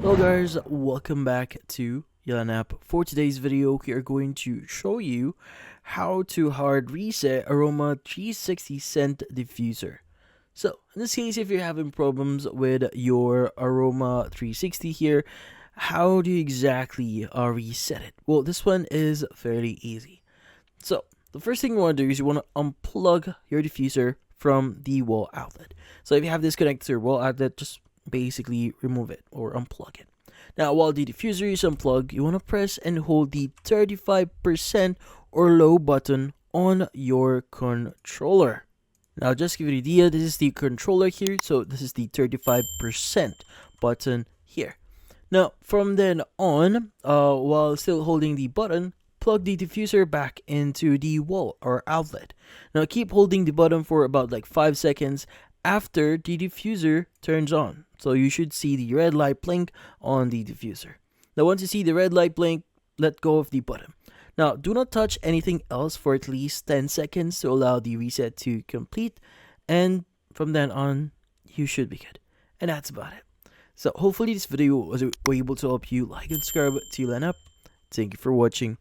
Hello guys, welcome back to App. For today's video, we are going to show you how to hard reset AROMA360 scent diffuser. So in this case, if you're having problems with your AROMA360 here, how do you exactly reset it? Well, this one is fairly easy. So the first thing you want to do is you want to unplug your diffuser from the wall outlet. So if you have this connected to your wall outlet, just basically remove it or unplug it. Now, while the diffuser is unplugged, you want to press and hold the 35% or low button on your controller. Now, just to give you an idea, this is the controller here, so this is the 35% button here. Now, from then on, while still holding the button, plug the diffuser back into the wall or outlet. Now, keep holding the button for about like 5 seconds after the diffuser turns on. So you should see the red light blink on the diffuser. Now once you see the red light blink, let go of the button. Now do not touch anything else for at least 10 seconds to allow the reset to complete. And from then on, you should be good. And that's about it. So hopefully this video was able to help you like and subscribe to Up. Thank you for watching.